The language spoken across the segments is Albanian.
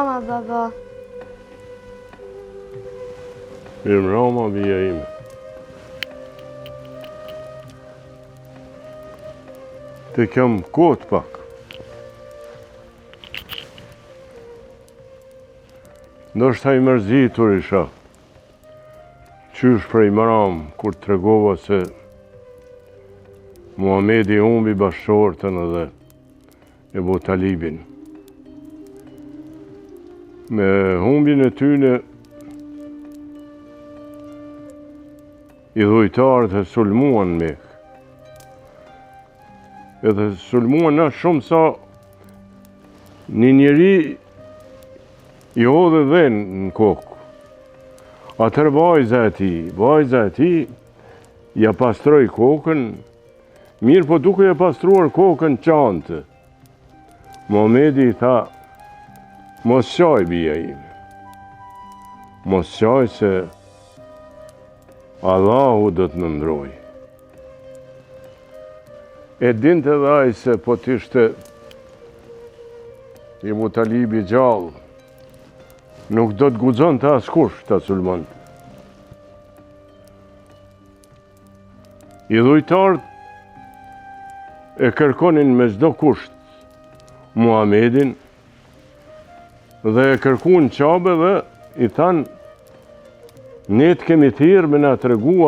Mirëmbrëma, baba. Mirëmbrëma, bia ime. Të kam kohët pak. Ndoshta i mërzitur isha. Qysh prej maram, kur të tregova se Muhamedi humbi bashkëshortën edhe Ebu Talibin. Me humbin e tyne, i dhujtarët e sulmuan Mekë. Edhe sulmuan na shumë sa një njeri i hodhe dhen në kokë. Atër vajza e ti, ja pastroj kokën, mirë po duke ja pastruar kokën qante. Muhamedi i tha, mos qaj bia ime, mos qaj se Allahu do të në ndroj. E dinte dhe aj se po t'ishte Ebu Talibi gjallë, nuk do të guxon të askush të sulmon. I dhujtarët e kërkonin me çdo kusht Muhamedin dhe e kërkuan qabe dhe i thanë, ne të kemi thirrë me na tregu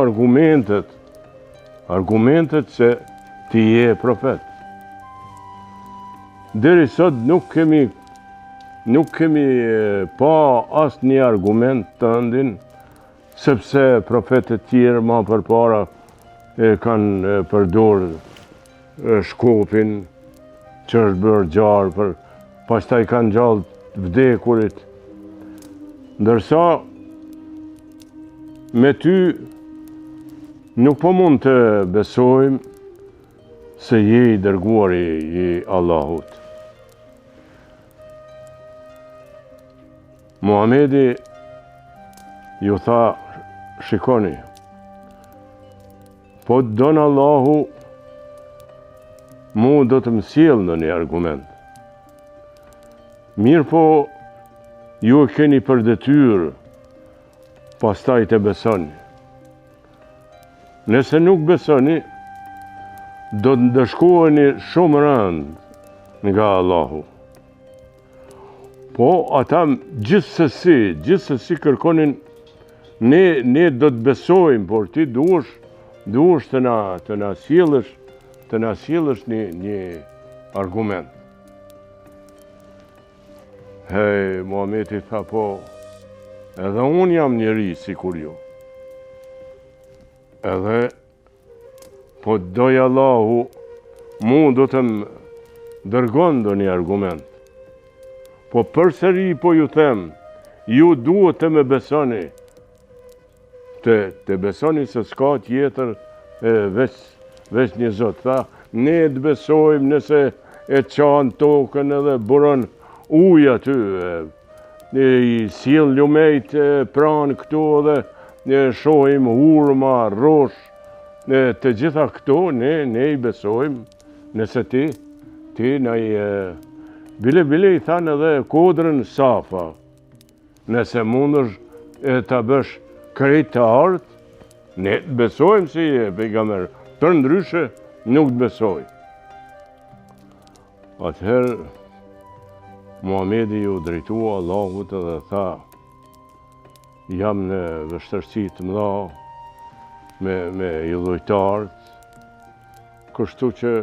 argumentet se ti je profet. Deri sot nuk kemi pa asë një argument të ndin, sepse profetet tjerë ma përpara e kanë përdor shkopin që është bërë gjarë, pastaj kanë gjallë vdekurit. Ndërsa me ty nuk po mund të besojmë se je i dërguari i Allahut. Muhamedi ju tha, shikoni, po të donë Allahu, mu do të më sjellë në një argument. Mirë po, ju e keni për detyrë, pastaj të besoni. Nëse nuk besoni, do të ndëshkoheni shumë rënd nga Allahu. Po, ata gjithsesi kërkonin, ne do të besojmë, por ti duhesh të na sjellësh një argument. Hej, Muhamedi tha, po, edhe unë jam njeri si kur ju. Edhe, po doj Allahu, mu do të më dërgon do një argument. Po përsëri po ju them, ju duhet të me besoni, të besoni se s'ka tjetër veç një Zot. Tha, ne të besojmë nëse e qanë tokën edhe buron ujë aty, i sjell lumejt pranë këtu edhe shohim hurma, rosh, të gjitha këto ne i besojmë, nëse ti na i bile i thanë edhe kodrën safa, nëse mundësh ta bësh krejt të artë, ne të besojmë si pejgamber, për ndryshe nuk të besoj. Atëherë, Muhamedi ju drejtua Allahut edhe tha, jam në vështërsi të mëdha me idhujtarët, kështu që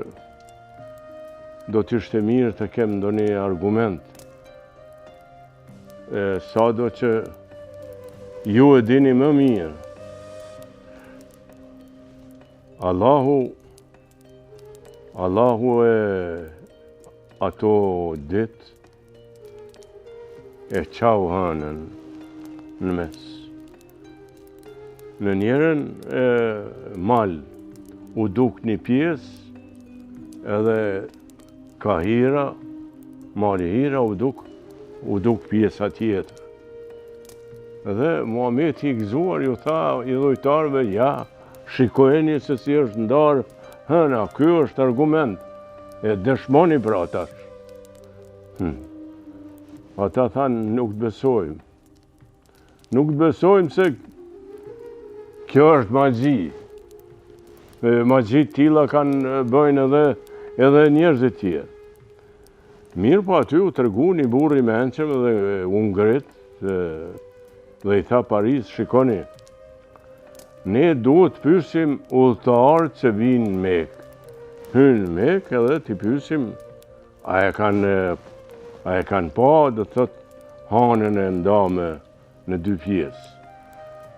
do t'ishte mirë të kem ndonjë argument. Sado që ju e dini më mirë. Allahu e ato dit e qau hanën në mes. Në njerën mal u duk një pjesë edhe ka hira, mali hira u duk pjesa tjetër. Dhe Muhamedi i gëzuar ju tha i dhujtarëve, ja, shikojeni se si është ndarë hëna, ky është argument, e dëshmoni për atash. ata thanë nuk të besojmë. Nuk të besojmë se kjo është magji. Magjit tilla kanë bëjnë edhe njerëzit tjerë. Mirë po aty u tregu një burr i mençëm dhe u ngrit dhe i tha Paris, shikoni, ne duhet të pyesim udhëtarët që vinë në Mekë. Hynë në Mekë edhe t'i pyesim a e kanë pa, do të thotë, hanën e ndamë në dy pjesë.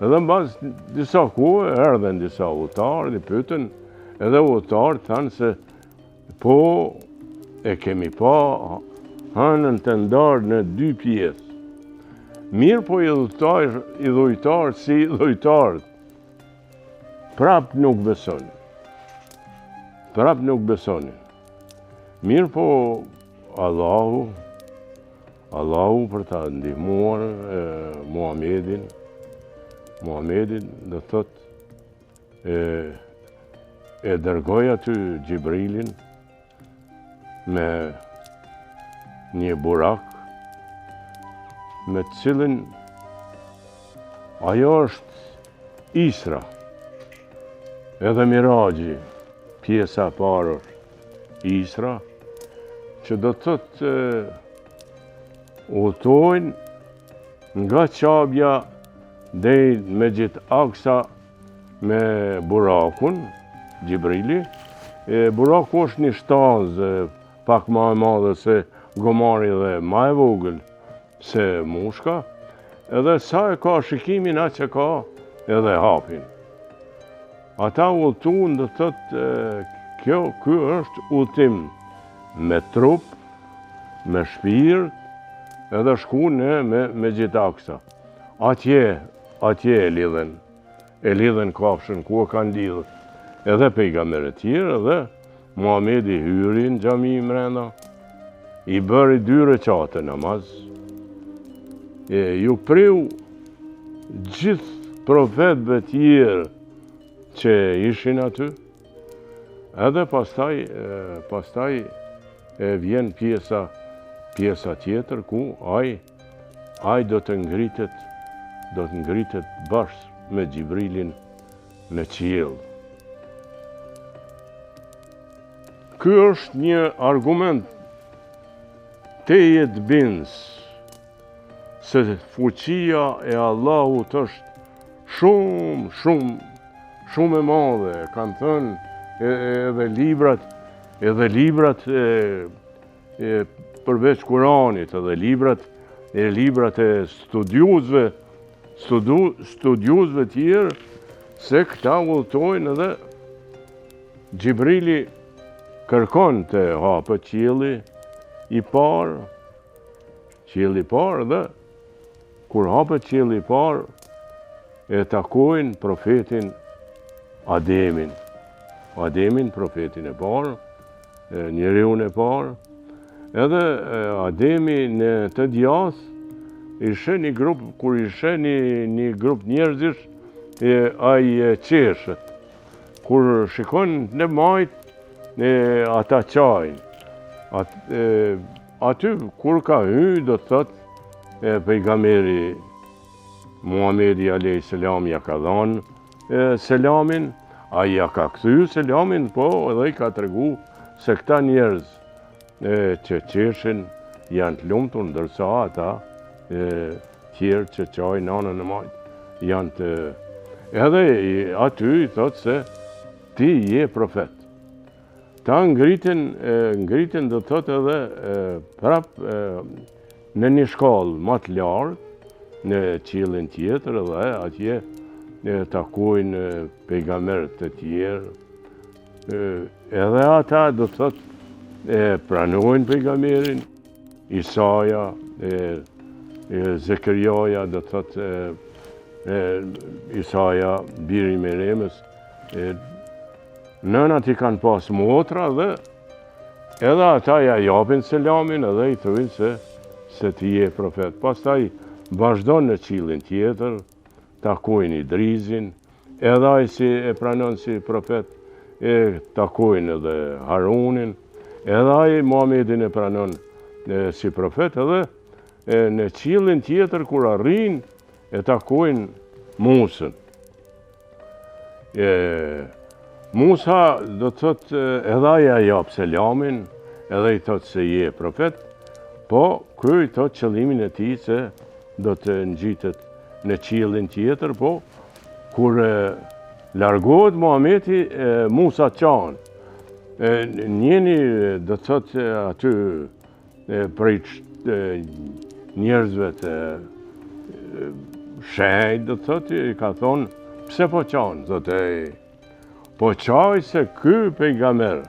Edhe mbas disa kohë erdhen disa udhëtarë, i pyetën, edhe udhëtarët thanë se po e kemi pa hanën të ndarë në dy pjesë. Mirë po i dhujtarë si dhujtarët, prap nuk besonin. Prap nuk besonin. Mirë po Allahu për ta ndihmuar Muhamedin dhe thot e dërgoj aty Gjibrilin me një burak me të cilin ajo është Isra edhe Miraxhi, pjesa e parë është Isra, që do të thotë udhtojnë nga qabja deri në Mesjid Aksa me burakun, Gjibrili. Buraku është një shtazë pak më e madhe se gomari dhe më e vogël se mushka, edhe sa e ka shikimin aq që ka edhe hapin. Ata udhtuan, do thotë ky është udhtim me trup, me shpirt, edhe shku në Mesjid Aksa. Atje e lidhen kafshën ku e kanë lidhur. Edhe pejgamberët tjerë, edhe Muhamedi hyri në xhami mrenda, i bëri 2 rekate namaz. Ju priu gjithë profetëve tjerë që ishin aty, edhe pastaj vjen pjesa tjetër ku ai do të ngritet bashkë me Gjibrilin në qiell. Ky është një argument tejet bindës se fuqia e Allahut është shumë e madhe, kanë thënë edhe librat përveç Kuranit, edhe librat e studiuzve tjerë, se këta udhtojnë edhe Gjibrili kërkon të hapet qielli i parë, dhe kur hapet qielli i parë, e takojnë profetin Ademin, profetin e parë, njeriun e parë, edhe Ademi në të djathtë ishe një grup, kur ishe një grup njerëzish, ai qeshët. Kur shikon në majt, ata qajnë. Aty, kur ka hy, do të thotë, pejgamberi Muhamedi a.s. ja ka dhanë selamin, ai ja ka kthy selamin, po edhe i ka tregu se këta njerëz që qeshin janë të lumtur, ndërsa ata tjerë që qajnë anën e majtë janë të... Edhe aty i thotë se ti je profet. Ta ngritin do thotë edhe prap në një shkallë më të lartë, në qiellin tjetër, edhe atje takojnë pejgamberët e tjerë. Edhe ata do thotë pranojnë pejgamberin, Isaja, Zekeriaja, do thotë Isaja, biri i Meremës, nënat i kanë pas motra dhe edhe ata ja japin selamin edhe i thujnë se ti je profet. Pastaj vazhdon në qiellin tjetër, takojnë Idrisin, edhe ai si e pranon si profet, takojnë edhe Harunin, edhe ai Muhamedin e pranon si profet, edhe në qiellin tjetër kur arrin e takojnë Musën. Musa do të thotë edhe aja jap selamin, edhe i thotë se je profet, po ky i thotë qëllimin e tij se do të ngjitet në qiellin tjetër, po kur largohet Muhameti, Musa çan. Njeni do të thotë aty prej njerëzve të shenjtë, do të thotë, i ka thonë, pse po çan, thotë, po qaj se ky pejgamber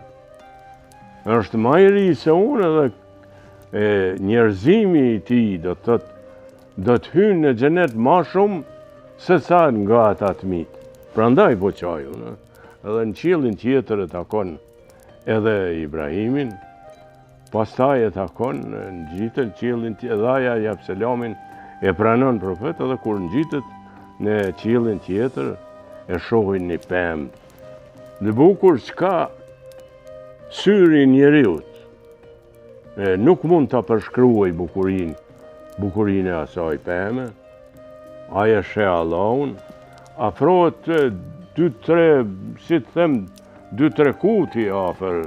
është më i ri se unë dhe njerëzimi i tij do të hynë në xhenet më shumë se sa nga ata të mitë. Prandaj po qaj unë. Edhe në qiellin tjetër e takon edhe Ibrahimin, pastaj e takon ngjitet në qiellin tjetër, edhe aja jap selamin, e pranon profet, edhe kur ngjitet në qiellin tjetër e shohin një pemë. Dhe bukur s'ka syri njeriut, nuk mund të përshkruaj bukurinë e asaj peme, aja sheh Allahun, afrohet 2-3, si të them, 2-3 kuti afër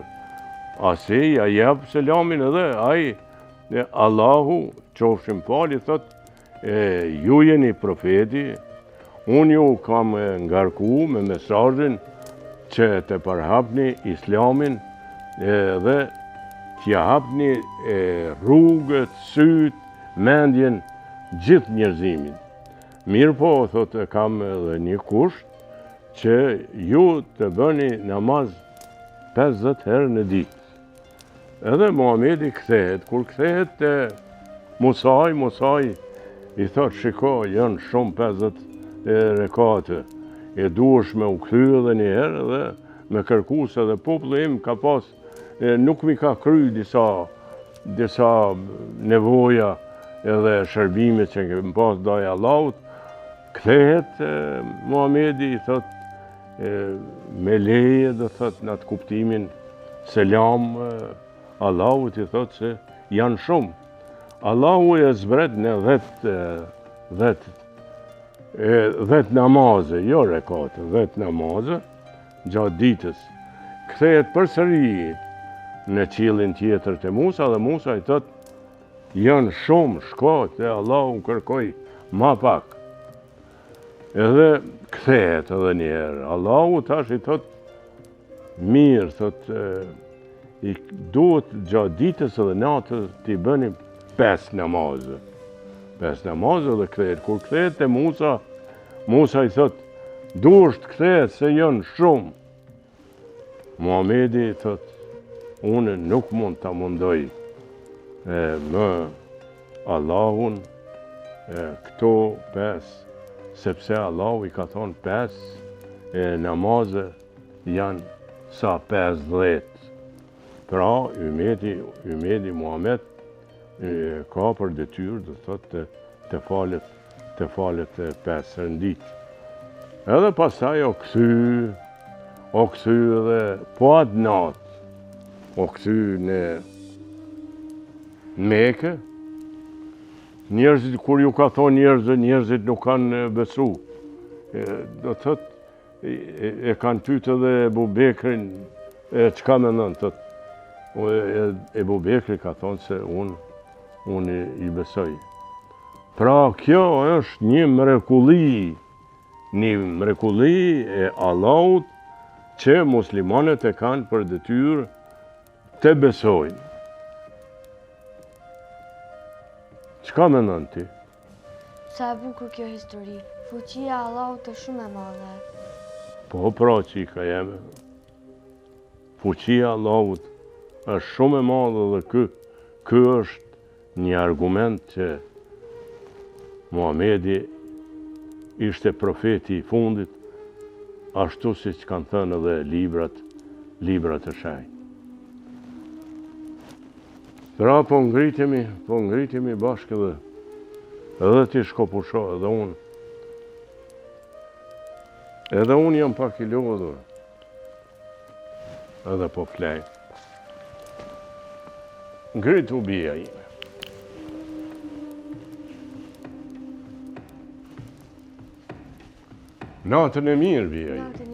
asaj, ja jep selamin edhe ai, Allahu, qofshim fali, thot, ju jeni profeti, unë ju kam ngarku me mesazhin që të përhapni islamin dhe t'ja hapni rrugët, syt, mendjen, gjithë njerëzimin. Mirë po, thotë, kam edhe një kusht që ju të bëni namaz 50 herë në ditë. Edhe Muhamedi kthehet, kur kthehet te Musaj i thotë, shiko, janë shumë 50 rekate. E duhesh me u kthy edhe një herë dhe me kërku se dhe populli im ka pas, nuk mi ka kry disa nevoja edhe shërbime që kem pas ndaj Allahut. Kthehet Muhamedi, i thot, me leje, do thot, në atë kuptimin selam Allahut, i thot se janë shumë. Allahu e zbret në 10 namaze, jo rekate, 10 namaze, gjatë ditës. Kthehet përsëri në qiellin tjetër të Musa, dhe Musa i thot, janë shumë, shko, te Allahu kërkoj ma pak. Edhe kthehet edhe një herë. Allahu tash i thot, mirë, thot, duhet gjatë ditës edhe natës t'i bëni 5 namaze. 5 namaze dhe kthehet. Kur kthehet te Musa, Musa i thot, duhesh të kthehet se janë shumë. Muhamedi i thot, unë nuk mund ta mundoj më Allahun këto 5, sepse Allahu i ka thonë 5 namaze janë sa 50. Pra, ymeti Muhammed ka për detyrë, do thotë, të falet 5 herë në ditë. Edhe pastaj o kthy edhe po atë natë, o kthy në Mekë. Njerëzit, kur ju ka thonë njerëzit nuk kanë besu. Do thotë, e kanë pyet edhe Ebu Bekrin, çka mendon, thotë. Ebu Bekri ka thonë se unë i besoj. Pra kjo është një mrekulli e Allahut që muslimanët e kanë për detyrë të besojnë. Çka mendon ti? Sa e bukur kjo histori. Fuqia e Allahut është shumë e madhe. Po, pra, qika jeme. Fuqia e Allahut është shumë e madhe dhe ky është një argument që Muhamedi ishte profeti i fundit, ashtu si që kanë thënë edhe librat e shenjtë. Pra po ngritemi bashkë edhe ti shkopusho, edhe unë jam pak i lodhur, edhe po flej. Ngritu bia ime. Natën e mirë, vjej. Natën